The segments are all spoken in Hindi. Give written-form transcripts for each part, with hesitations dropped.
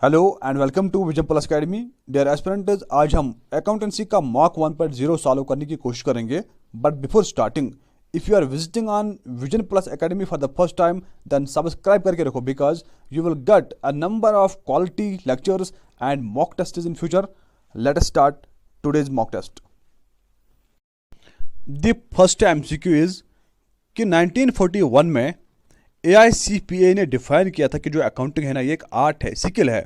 Hello and welcome to Vision Plus Academy. Dear aspirants, आज हम अकाउंटेंसी का मॉक 1.0 सॉल्व करने की कोशिश करेंगे। But before starting, if you are visiting on Vision Plus Academy for the first time, then subscribe करके रखो because you will get a number of quality lectures and mock test in future. Let us start today's mock test. The first MCQ is कि 1941 में एआईसीपीए ने डिफाइन किया था कि जो अकाउंटिंग है ना, ये एक आर्ट है, स्किल है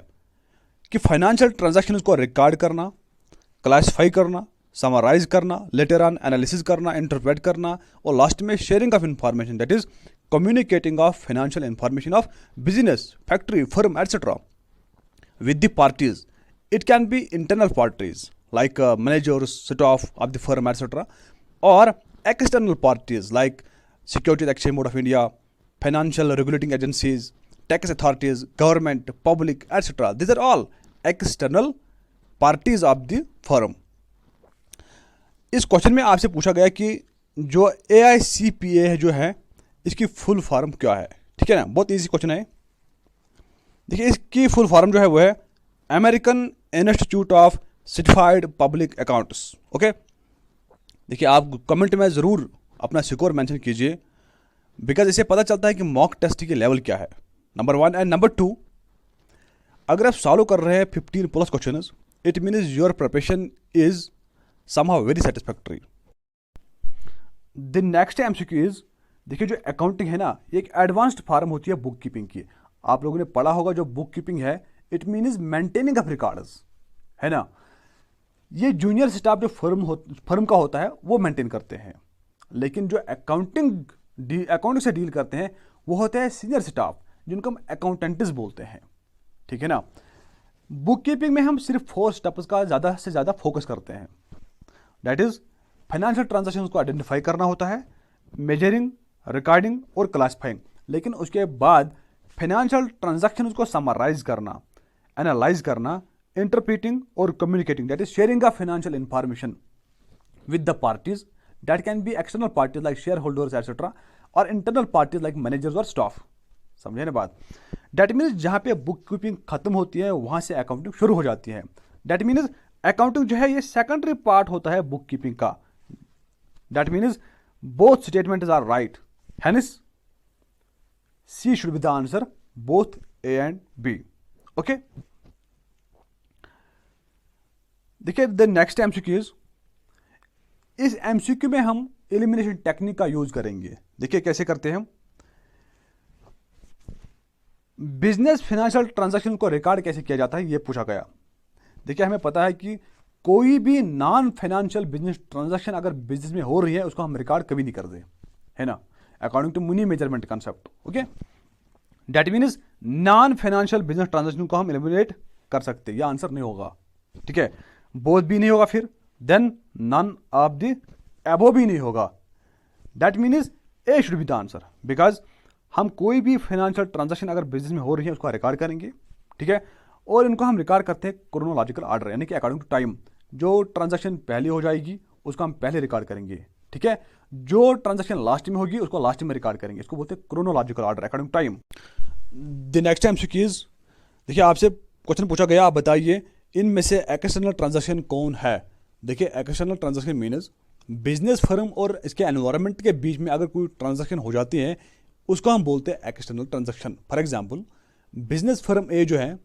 कि फाइनेंशियल ट्रांजैक्शंस को रिकॉर्ड करना, क्लासिफाई करना, समराइज करना, लेटर ऑन एनालिसिस करना, इंटरप्रेट करना और लास्ट में sharing of information, that is communicating of financial information of business, factory, firm etcetera with the parties. It can be internal parties like managers, staff of the firm, etc., or external parties like Securities Exchange Board of India, financial regulating agencies, tax authorities, government, public, etc. These are all external parties of the firm. इस क्वेश्चन में आपसे पूछा गया कि जो AICPA जो है इसकी फुल फॉर्म क्या है। ठीक है ना, बहुत इजी क्वेश्चन है। देखिए, इसकी फुल फॉर्म जो है वो है American institute of certified public accounts. Okay, देखिए आप कमेंट में ज़रूर अपना स्कोर मेंशन कीजिए बिकॉज इससे पता चलता है कि मॉक टेस्ट की लेवल क्या है, नंबर 1। एंड नंबर 2, अगर आप सॉल्व कर रहे हैं 15 plus question, it means your preparation is somehow very satisfactory. The next MCQ is, देखिए जो अकाउंटिंग है ना, ये एक एडवांस्ड फॉर्म होती है बुक कीपिंग की। आप लोगों ने पढ़ा होगा जो बुक कीपिंग है, it means maintaining of records, है ना। ये जूनियर स्टाफ जो फर्म का होता है वो मेंटेन करते हैं, लेकिन जो अकाउंटिंग से डील करते हैं वो होते हैं सीनियर स्टाफ, जिनको हम अकाउंटेंट्स बोलते हैं। ठीक है ना। बुक कीपिंग में हम सिर्फ 4 स्टेप्स का ज़्यादा से ज़्यादा फोकस करते हैं, दैट इज फाइनेंशियल ट्रांजेक्शन को आइडेंटिफाई करना होता है, मेजरिंग, रिकॉर्डिंग और क्लासिफाइंग। लेकिन उसके बाद फाइनेंशियल ट्रांजैक्शन को समराइज करना, एनालाइज करना, इंटरप्रेटिंग और communicating, that is sharing of financial information with the parties, that can be external parties like share holders etcetera, और इंटरनल पार्टीज लाइक मैनेजर्स और स्टाफ। समझे ना बात। दैट मीन्स जहाँ पे बुक कीपिंग खत्म होती है वहाँ से अकाउंटिंग शुरू हो जाती है। दैट मीन्स अकाउंटिंग जो है ये सेकेंडरी पार्ट होता है बुक कीपिंग का। That means both statements are right, hence C should be the answer, both A and B. Okay. देखिए द नेक्स्ट MCQ is, इस MCQ में हम एलिमिनेशन टेक्निक का यूज करेंगे। देखिए कैसे करते हैं हम। बिजनेस फाइनेंशियल ट्रांजैक्शन को रिकॉर्ड कैसे किया जाता है ये पूछा गया। देखिए हमें पता है कि कोई भी नॉन फाइनेंशियल बिजनेस ट्रांजैक्शन अगर बिजनेस में हो रही है उसको हम रिकॉर्ड कभी नहीं करते, है ना, according to money measurement concept. Okay, that means non financial business transaction को हम एलिमिनेट कर सकते हैं, यह आंसर नहीं होगा। ठीक है, बोथ भी नहीं होगा, फिर then none of the above भी नहीं होगा। That means A should be the answer because हम कोई भी फाइनेंशियल ट्रांजैक्शन अगर बिजनेस में हो रही है उसको रिकॉर्ड करेंगे। ठीक है, और इनको हम रिकॉर्ड करते हैं क्रोनोलॉजिकल ऑर्डर, यानी कि अकॉर्डिंग टू टाइम। जो ट्रांजैक्शन पहले हो जाएगी उसको हम पहले रिकॉर्ड करेंगे। ठीक है, जो ट्रांजैक्शन लास्ट में होगी उसको लास्ट में रिकॉर्ड करेंगे। इसको बोलते हैं chronological order according to time. The next MCQ, देखिए आपसे क्वेश्चन पूछा गया, आप बताइए इनमें से एक्सटर्नल ट्रांजैक्शन कौन है। देखिए external transaction means business firm और इसके एनवायरनमेंट के बीच में अगर कोई ट्रांजैक्शन हो जाती है उसको हम बोलते हैं external transaction. For example, business firm A जो है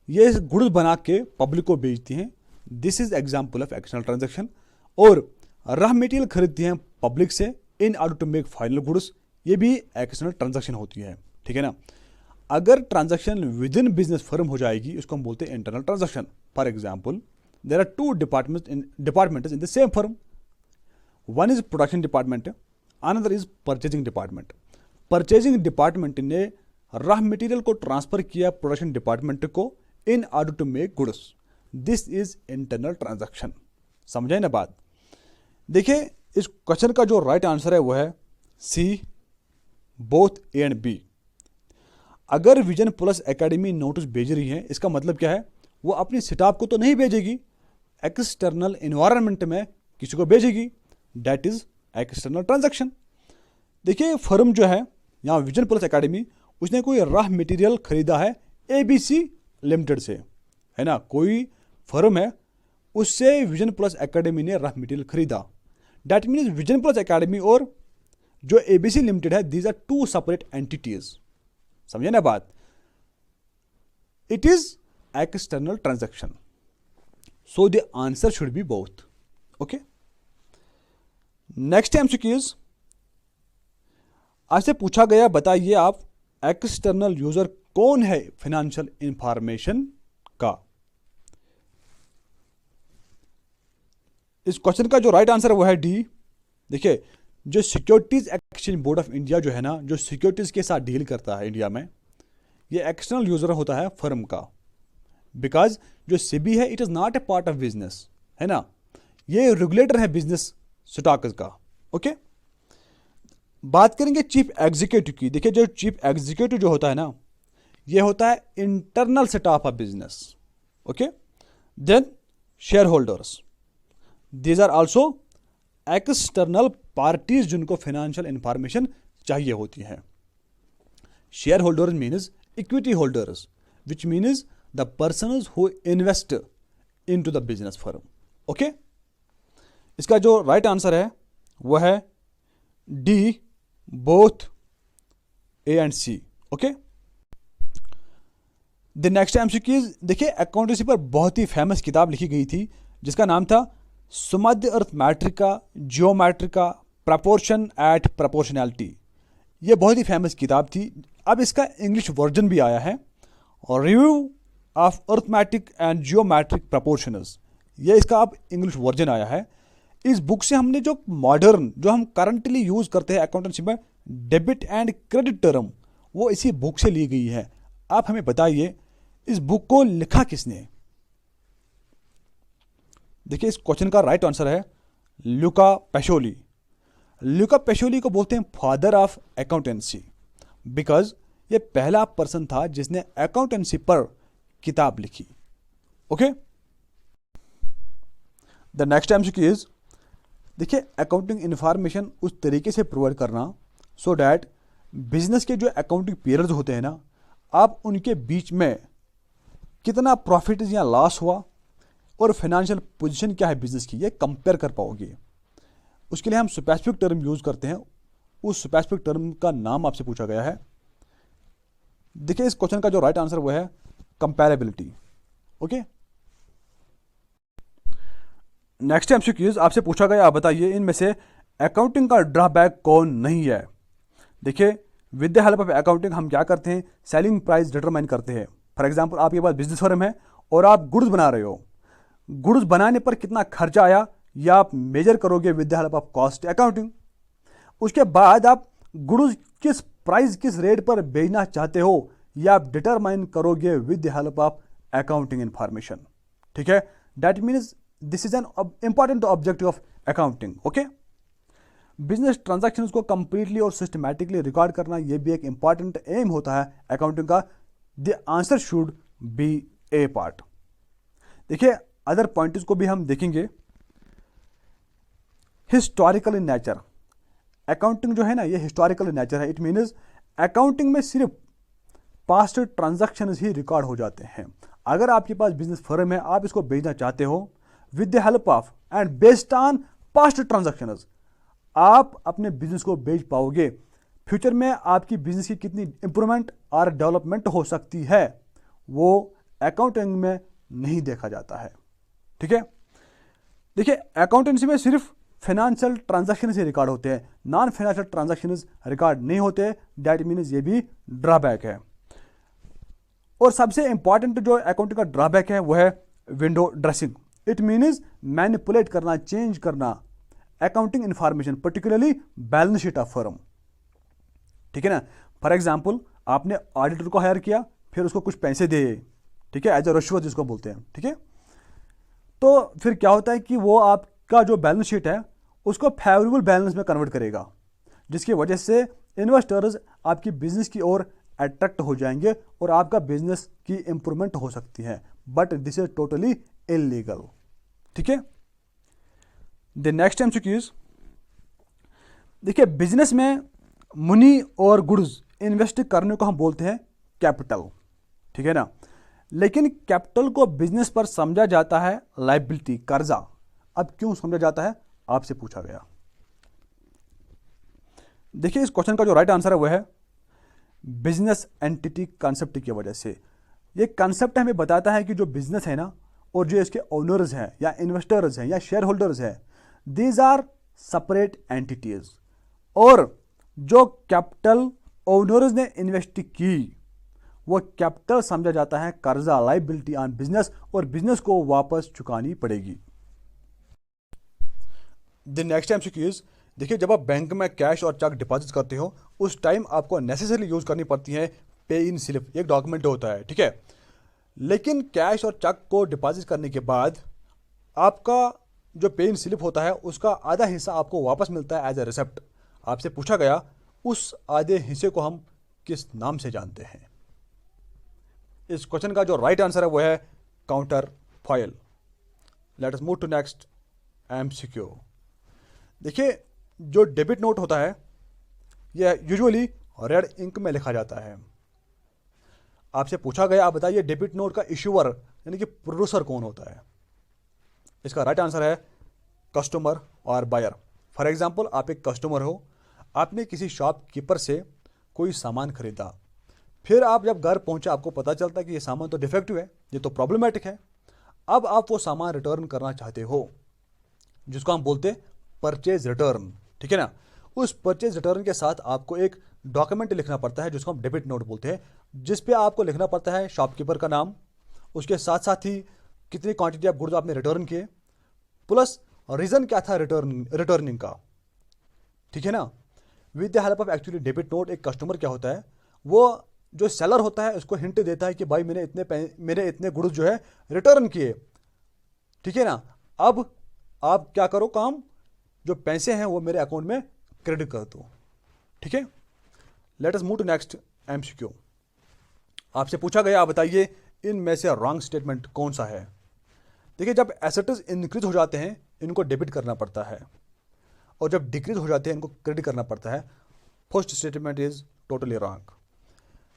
ये गुड्स बना के पब्लिक को बेचती हैं, this is example of external transaction. और रॉ मटेरियल खरीदती हैं पब्लिक से in order to make final goods, ये भी एक्सटर्नल ट्रांजैक्शन होती है। ठीक है ना। अगर transaction within business firm हो जाएगी उसको हम बोलते हैं internal transaction. For example, there are 2 departments in the same firm, one is production department, another is purchasing department. Purchasing department ने रॉ मटेरियल को ट्रांसफर किया प्रोडक्शन डिपार्टमेंट को in order to make goods, this is internal transaction. समझे ना बात। देखिए इस क्वेश्चन का जो राइट आंसर है वो है सी, बोथ ए एंड बी। अगर विजन प्लस एकेडमी नोटिस भेज रही है इसका मतलब क्या है, वो अपनी स्टाफ को तो नहीं भेजेगी, एक्सटर्नल एनवायरनमेंट में किसी को भेजेगी, दैट इज एक्सटर्नल ट्रांजैक्शन। देखिए फर्म जो है यहाँ विजन प्लस एकेडमी, उसने कोई रॉ मटेरियल खरीदा है ABC लिमिटेड से, है ना, कोई फर्म है, उससे विजन प्लस एकेडमी ने रफ मटेरियल खरीदा। That means Vision Plus Academy और जो एबीसी लिमिटेड है, these are two separate entities. समझे ना बात? It is external transaction, so the answer should be both. Okay, next MCQs आपसे पूछा गया, बताइए आप एक्सटर्नल यूजर कौन है फाइनेंशियल इंफॉर्मेशन का। इस क्वेश्चन का जो राइट आंसर है वो है डी। देखिए, जो securities exchange board of India जो है ना, जो सिक्योरिटीज के साथ डील करता है इंडिया में, ये एक्सटर्नल यूजर होता है फर्म का। बिकॉज जो सेबी है, it is not a part of business, है ना, ये रेगुलेटर है बिजनेस स्टॉक्स का। ओके, बात करेंगे चीफ एग्जीक्यूटिव की। देखिए, जो चीफ एग्जीक्यूटिव जो होता है ना, ये होता है internal staff of business. Okay, then shareholders, these are also external parties जिनको फाइनेंशियल इंफॉर्मेशन चाहिए होती है। Shareholders means equity holders, which means the persons who invest into the business firm. Okay, इसका जो राइट आंसर है वह है D, both A and C. Okay, the next MCQs, देखिए अकाउंटेंसी पर बहुत ही फेमस किताब लिखी गई थी जिसका नाम था सुमध्य अर्थमेट्रिका जियोमेट्रिका प्रपोर्शन एट प्रपोर्शनैलिटी। ये बहुत ही फेमस किताब थी। अब इसका इंग्लिश वर्जन भी आया है, और review of arithmetic and geometric proportions, ये इसका अब इंग्लिश वर्जन आया है। इस बुक से हमने जो मॉडर्न, जो हम करंटली यूज करते हैं अकाउंटेंसी में, डेबिट एंड क्रेडिट टर्म, वो इसी बुक से ली गई है। आप हमें बताइए इस बुक को लिखा किसने। देखिए, इस क्वेश्चन का राइट आंसर है ल्यूका पेशोली। ल्यूका पेशोली को बोलते हैं फादर ऑफ अकाउंटेंसी, बिकॉज ये पहला पर्सन था जिसने अकाउंटेंसी पर किताब लिखी। Okay, the next MCQ is, देखिए अकाउंटिंग इंफॉर्मेशन उस तरीके से प्रोवाइड करना सो डैट बिजनेस के जो अकाउंटिंग पीरियड्स होते हैं ना, आप उनके बीच में कितना प्रॉफिट या लॉस हुआ और फाइनेंशियल पोजीशन क्या है बिजनेस की, ये कंपेयर कर पाओगे। उसके लिए हम स्पेसिफिक टर्म यूज करते हैं, उस स्पेसिफिक टर्म का नाम आपसे पूछा गया है। देखिए, इस क्वेश्चन का जो राइट आंसर वो है कंपैरेबिलिटी। ओके, नेक्स्ट एमसीक्यूज आपसे पूछा गया, आप बताइए इनमें से अकाउंटिंग का ड्रॉबैक कौन नहीं है। देखिए, with the help of accounting हम क्या करते हैं, सेलिंग प्राइस डिटरमाइन करते हैं। फॉर एग्जांपल, आपके पास बिजनेस फर्म है और आप गुड्स बना रहे हो, गुड्स बनाने पर कितना खर्चा आया या आप मेजर करोगे with the help of cost accounting. उसके बाद आप गुड्स किस प्राइस, किस रेट पर बेचना चाहते हो, या आप डिटरमाइन करोगे with the help of accounting information. ठीक है, that means this is an important objective of accounting. Okay, business transactions को कंप्लीटली और सिस्टमैटिकली रिकॉर्ड करना, यह भी एक इंपॉर्टेंट एम होता है अकाउंटिंग का। The answer should B A part. देखिए, अदर पॉइंट्स को भी हम देखेंगे। हिस्टोरिकल इन नेचर, अकाउंटिंग जो है ना, ये हिस्टोरिकल इन नेचर है। इट मीन्स अकाउंटिंग में सिर्फ पास्ट ट्रांजैक्शंस ही रिकॉर्ड हो जाते हैं। अगर आपके पास बिजनेस फर्म है, आप इसको बेचना चाहते हो, with the help of and based on past transactions आप अपने बिजनेस को बेच पाओगे। फ्यूचर में आपकी बिजनेस की कितनी इंप्रूवमेंट और डेवलपमेंट हो सकती है, वो अकाउंटिंग में नहीं देखा जाता है। ठीक है, देखिए अकाउंटेंसी में सिर्फ फाइनेंशियल ट्रांजैक्शन ही रिकॉर्ड होते हैं, नॉन फाइनेंशियल ट्रांजैक्शन रिकॉर्ड नहीं होते। दैट मीन्स ये भी ड्रॉबैक है। और सबसे इंपॉर्टेंट जो अकाउंटिंग का ड्रॉबैक है वो है window dressing. It means manipulate करना, चेंज करना accounting information, particularly balance sheet of firm. ठीक है ना, फॉर एग्जाम्पल आपने ऑडिटर को हायर किया, फिर उसको कुछ पैसे दिए, ठीक है, एज अ रिश्वत जिसको बोलते हैं। ठीक है, तो फिर क्या होता है कि वो आपका जो बैलेंस शीट है उसको फेवरेबल बैलेंस में कन्वर्ट करेगा, जिसकी वजह से इन्वेस्टर्स आपकी बिजनेस की ओर अट्रैक्ट हो जाएंगे और आपका बिजनेस की इंप्रूवमेंट हो सकती है। But this is totally illegal. ठीक है, द नेक्स्ट एमसीक्यूज, देखिए बिजनेस में मनी और गुड्स इन्वेस्ट करने को हम बोलते हैं कैपिटल। ठीक है ना, लेकिन कैपिटल को बिजनेस पर समझा जाता है लायबिलिटी, कर्जा। अब क्यों समझा जाता है, आपसे पूछा गया। देखिए इस क्वेश्चन का जो राइट आंसर है वो है बिजनेस एंटिटी कॉन्सेप्ट की वजह से। ये कॉन्सेप्ट हमें बताता है कि जो बिजनेस है ना, और जो इसके ओनर्स हैं या इन्वेस्टर्स हैं या शेयर होल्डर्स हैं, दीज आर सेपरेट एंटिटीज। और जो कैपिटल ओनर्स ने इन्वेस्ट की वो कैपिटल समझा जाता है कर्जा, लायबिलिटी ऑन बिजनेस, और बिजनेस को वापस चुकानी पड़ेगी। द नेक्स्ट एमसीक्यू इज, देखिए जब आप बैंक में कैश और चेक डिपॉजिट करते हो उस टाइम आपको नेसेसरी यूज करनी पड़ती है पे इन स्लिप, एक डॉक्यूमेंट होता है, ठीक है। लेकिन कैश और चेक को डिपॉजिट करने के बाद आपका जो पे इन स्लिप होता है उसका आधा हिस्सा आपको वापस मिलता है एज ए रिसिप्ट। आपसे पूछा गया उस आधे हिस्से को हम किस नाम से जानते हैं। इस क्वेश्चन का जो राइट आंसर है वो है counterfoil. Let us move to next MCQ. देखिए जो डेबिट नोट होता है यह यूजुअली रेड इंक में लिखा जाता है। आपसे पूछा गया आप बताइए डेबिट नोट का इशूअर यानी कि प्रोड्यूसर कौन होता है। इसका राइट आंसर है कस्टमर और बायर। फॉर एग्जांपल आप एक कस्टमर हो, आपने किसी शॉपकीपर से कोई सामान खरीदा, फिर आप जब घर पहुंचे आपको पता चलता है कि ये सामान तो डिफेक्टिव है, ये तो प्रॉब्लमेटिक है। अब आप वो सामान रिटर्न करना चाहते हो जिसको हम बोलते हैं परचेज रिटर्न, ठीक है ना। उस परचेज रिटर्न के साथ आपको एक डॉक्यूमेंट लिखना पड़ता है जिसको हम डेबिट नोट बोलते हैं, जिस पे आपको लिखना पड़ता है शॉपकीपर का नाम, उसके साथ साथ ही कितनी क्वांटिटी ऑफ गुड्स आपने रिटर्न किए, प्लस रीजन क्या था रिटर्निंग का, ठीक है ना। With the help of actually debit note एक कस्टमर क्या होता है, वो जो सेलर होता है उसको हिंट देता है कि भाई मैंने इतने गुड्स जो है रिटर्न किए, ठीक है ना। अब आप क्या करो काम, जो पैसे हैं वो मेरे अकाउंट में क्रेडिट कर दो, ठीक है। Let us move to next MCQ. आपसे पूछा गया आप बताइए इनमें से रॉन्ग स्टेटमेंट कौन सा है। देखिए जब एसेट्स इंक्रीज हो जाते हैं इनको डेबिट करना पड़ता है, और जब डिक्रीज हो जाते हैं इनको क्रेडिट करना पड़ता है। First statement is totally wrong.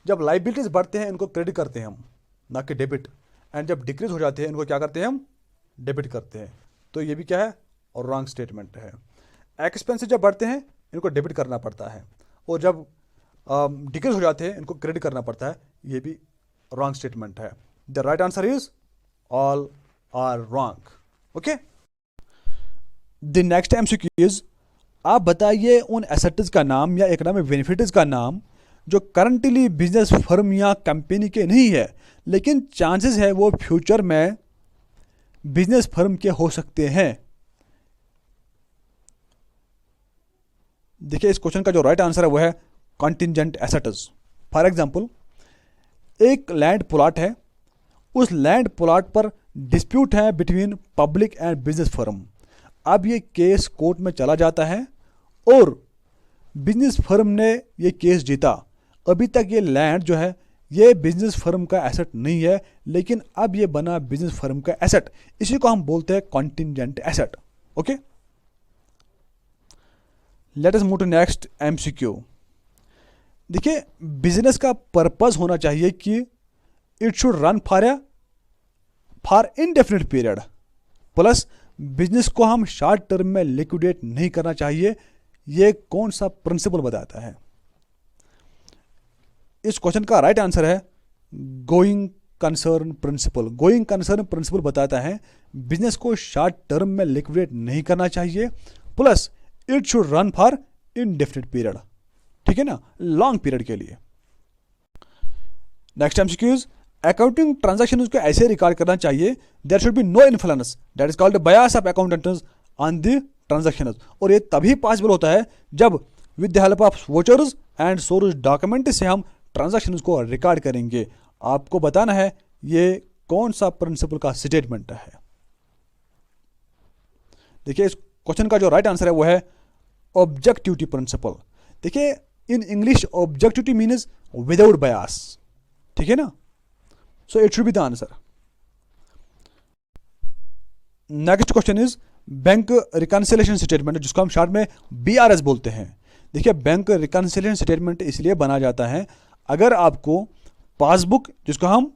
जब लाइबिलिटीज बढ़ते हैं इनको क्रेडिट करते हैं हम, ना कि डेबिट, एंड जब डिक्रीज हो जाते हैं इनको क्या करते हैं हम, डेबिट करते हैं। तो ये भी क्या है, और रॉन्ग स्टेटमेंट है। एक्सपेंसेस जब बढ़ते हैं इनको डेबिट करना पड़ता है, और जब डिक्रीज हो जाते हैं इनको क्रेडिट करना पड़ता है, ये भी रॉन्ग स्टेटमेंट है। The right answer is all are wrong, okay. The next MCQ is, आप बताइए उन एसेट्स का नाम या इकोनॉमिक बेनिफिट्स का नाम जो करंटली बिजनेस फर्म या कंपनी के नहीं है लेकिन चांसेस है वो फ्यूचर में बिजनेस फर्म के हो सकते हैं। देखिए इस क्वेश्चन का जो राइट आंसर है वो है कॉन्टिजेंट एसेट्स। फॉर एग्जांपल एक लैंड प्लॉट है, उस लैंड प्लॉट पर डिस्प्यूट है between public and business firm. अब ये केस कोर्ट में चला जाता है और बिजनेस फर्म ने ये केस जीता। अभी तक ये लैंड जो है ये बिजनेस फर्म का एसेट नहीं है, लेकिन अब ये बना बिजनेस फर्म का एसेट। इसी को हम बोलते हैं contingent asset, okay. Let us move to next MCQ. देखिए बिजनेस का पर्पस होना चाहिए कि it should run for indefinite period, plus business को हम शॉर्ट टर्म में लिक्विडेट नहीं करना चाहिए। ये कौन सा प्रिंसिपल बताता है। इस क्वेश्चन का राइट आंसर है going concern principle. Going concern principle बताता है बिजनेस को शॉर्ट टर्म में लिक्विडेट नहीं करना चाहिए, plus it should run for indefinite period, ठीक है ना, लॉन्ग पीरियड के लिए। नेक्स्ट एमसीक्यूज, अकाउंटिंग ट्रांजैक्शन को ऐसे रिकॉर्ड करना चाहिए there should be no influence that is called bias of accountants on the transaction. और ये तभी पॉसिबल होता है जब with the help of vouchers and source document से हम ट्रांजैक्शन को रिकॉर्ड करेंगे। आपको बताना है ये कौन सा प्रिंसिपल का स्टेटमेंट है। देखिए इस क्वेश्चन का जो राइट आंसर है वो है ऑब्जेक्टिविटी प्रिंसिपल। देखिए in English objectivity means without bias, ठीक है ना, so it should be the answer. Next question is bank reconciliation statement, जिसको हम शॉर्ट में बीआरएस बोलते हैं। देखिए बैंक रिकंसिलिएशन स्टेटमेंट इसलिए बना जाता है अगर आपको पासबुक, जिसको हम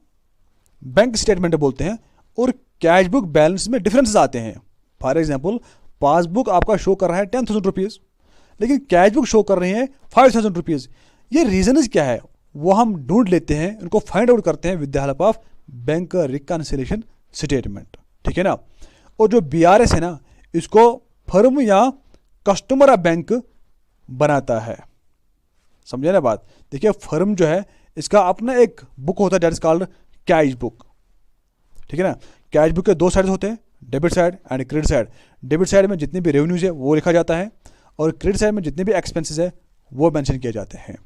बैंक स्टेटमेंट बोलते हैं और कैश बुक बैलेंस में डिफरेंसेस आते हैं। फॉर एग्जांपल, पासबुक आपका शो कर रहा है 10,000 रुपीज़, लेकिन कैश बुक शो कर रही है 5,000 रुपीज़। ये रीजन क्या है वो हम ढूंढ लेते हैं, उनको फाइंड आउट करते हैं with the help of bank reconciliation statement, ठीक है ना। और जो BRS है ना, इसको फर्म या कस्टमर ऑफ बैंक बनाता है, समझे ना बात। देखिए, फर्म जो है इसका अपना एक बुक होता है that is called cash book, ठीक है ना। कैश बुक के दो साइड होते हैं, debit side and credit side. Debit side में जितने भी रेवेन्यूज है वो लिखा जाता है और क्रेडिट साइड में जितने भी एक्सपेंसेस है वो मेंशन किए जाते हैं।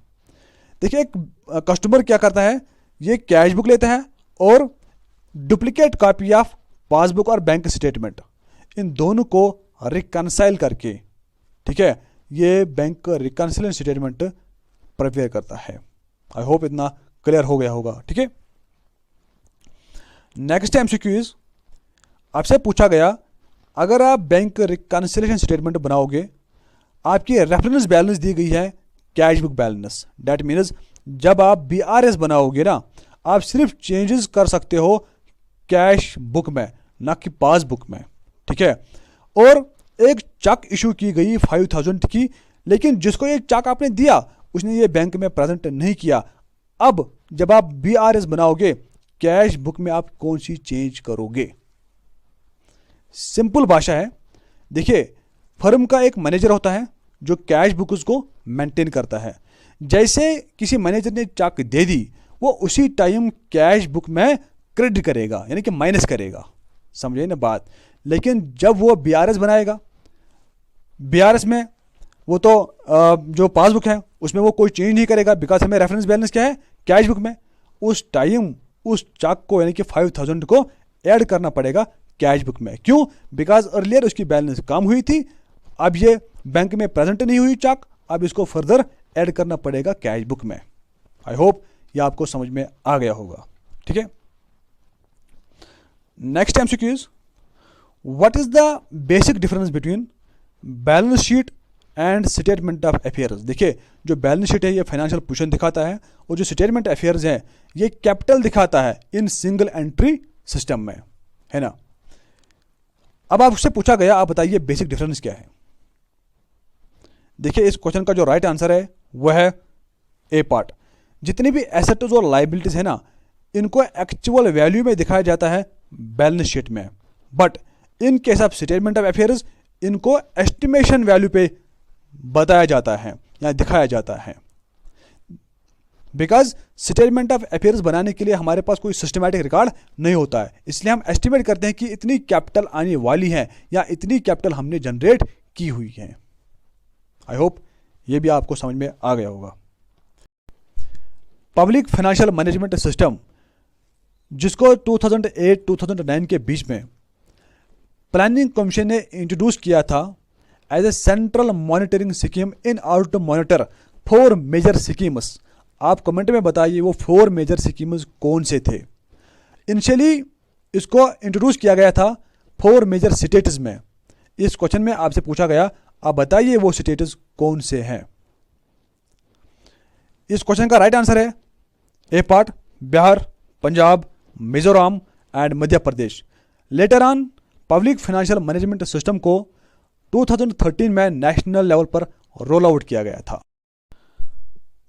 देखिए, एक कस्टमर क्या करता है, ये कैश बुक लेता है और डुप्लीकेट कॉपी ऑफ पासबुक और बैंक स्टेटमेंट, इन दोनों को रिकनसाइल करके, ठीक है, ये बैंक रिकनसिलिएशन स्टेटमेंट प्रिपेयर करता है। आई होप इतना क्लियर हो गया होगा, ठीक है। नेक्स्ट MCQ इज, आपसे पूछा गया अगर आप बैंक रिकन्सिलिएशन स्टेटमेंट बनाओगे, आपकी रेफरेंस बैलेंस दी गई है cash book balance. That means जब आप BRS बनाओगे ना, आप सिर्फ चेंजेस कर सकते हो कैश बुक में, ना कि पासबुक में, ठीक है। और एक चेक इशू की गई 5,000 की, लेकिन जिसको ये चेक आपने दिया उसने ये बैंक में प्रेजेंट नहीं किया। अब जब आप BRS बनाओगे, कैश बुक में आप कौन सी चेंज करोगे? सिंपल भाषा है, देखिए, फर्म का एक मैनेजर होता है जो कैश बुक उसको मेंटेन करता है। जैसे किसी मैनेजर ने चेक दे दी, वो उसी टाइम कैश बुक में क्रेडिट करेगा, यानी कि माइनस करेगा, समझे ना बात। लेकिन जब वो BRS बनाएगा, BRS में वो तो जो पासबुक है उसमें वो कोई चेंज नहीं करेगा, बिकॉज हमें रेफरेंस बैलेंस क्या है, कैश बुक में। उस टाइम उस चेक को, यानी कि 5,000 को ऐड करना पड़ेगा कैश बुक में। क्यों? बिकॉज अर्लियर उसकी बैलेंस कम हुई थी, अब ये बैंक में प्रेजेंट नहीं हुई चेक, अब इसको फर्दर ऐड करना पड़ेगा कैश बुक में। आई होप ये आपको समझ में आ गया होगा, ठीक है। Next MCQ is, what is the basic difference between balance sheet and statement of affairs. देखिए, जो बैलेंस शीट है ये फाइनेंशियल पोजीशन दिखाता है और जो स्टेटमेंट अफेयर्स है ये कैपिटल दिखाता है इन सिंगल एंट्री सिस्टम में, है ना। अब आपसे पूछा गया, आप बताइए बेसिक डिफरेंस क्या है। देखिए, इस क्वेश्चन का जो राइट आंसर है वह है ए पार्ट। जितनी भी एसेट्स और लाइबिलिटीज है ना, इनको एक्चुअल वैल्यू में दिखाया जाता है बैलेंस शीट में, but in case of statement of affairs इनको एस्टिमेशन वैल्यू पे बताया जाता है या दिखाया जाता है। बिकॉज स्टेटमेंट ऑफ अफेयर्स बनाने के लिए हमारे पास कोई सिस्टमैटिक रिकॉर्ड नहीं होता है, इसलिए हम एस्टिमेट करते हैं कि इतनी कैपिटल आने वाली है या इतनी कैपिटल हमने जनरेट की हुई है। आई होप ये भी आपको समझ में आ गया होगा। पब्लिक फाइनेंशियल मैनेजमेंट सिस्टम, जिसको 2008-2009 के बीच में प्लानिंग कमीशन ने इंट्रोड्यूस किया था as a central monitoring scheme in order to monitor 4 major schemes. आप कमेंट में बताइए वो 4 मेजर स्कीम्स कौन से थे। इनिशियली इसको इंट्रोड्यूस किया गया था 4 मेजर स्टेट्स में। इस क्वेश्चन में आपसे पूछा गया, आप बताइए वो स्टेट्स कौन से हैं। इस क्वेश्चन का राइट आंसर है A part, Bihar, Punjab, Mizoram and Madhya Pradesh. Later on public financial management system को 2013 में नेशनल लेवल पर रोल आउट किया गया था।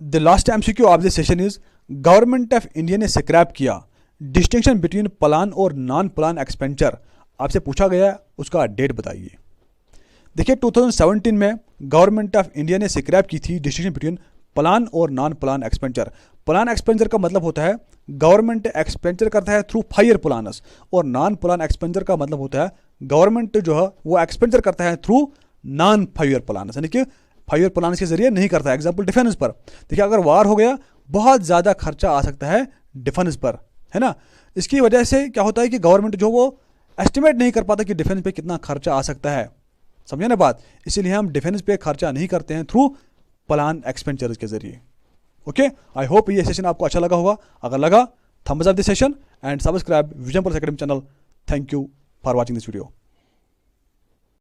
The last MCQ of this session is, government of India ने स्क्रैप किया डिस्टिंक्शन बिटवीन प्लान और नॉन प्लान एक्सपेंडिचर। आपसे पूछा गया, उसका डेट बताइए। देखिए, 2017 में गवर्नमेंट ऑफ इंडिया ने स्क्रैप की थी डिस्टिंक्शन बिटवीन प्लान और non plan expenditure. Plan expenditure का मतलब होता है गवर्नमेंट एक्सपेंडिचर करता है थ्रू 5 ईयर प्लान्स, और नॉन प्लान एक्सपेंडिचर का मतलब होता है गवर्नमेंट जो है वो एक्सपेंडिचर करता है थ्रू नॉन 5 ईयर प्लान्स, यानी कि 5 ईयर प्लान्स के जरिए नहीं करता है। एग्जाम्पल डिफेंस पर, देखिए अगर वार हो गया बहुत ज़्यादा खर्चा आ सकता है डिफेंस पर, है ना। इसकी वजह से क्या होता है कि गवर्नमेंट जो वो एस्टिमेट नहीं कर पाता कि डिफेंस पे कितना खर्चा आ सकता है, समझे ना बात। इसीलिए हम डिफेंस पे खर्चा नहीं करते हैं थ्रू प्लान एक्सपेंडिचर के जरिए। ओके, आई होप ये सेशन आपको अच्छा लगा होगा। अगर लगा, thumbs up this session and subscribe Vision Plus Academy channel. Thank you for watching this video.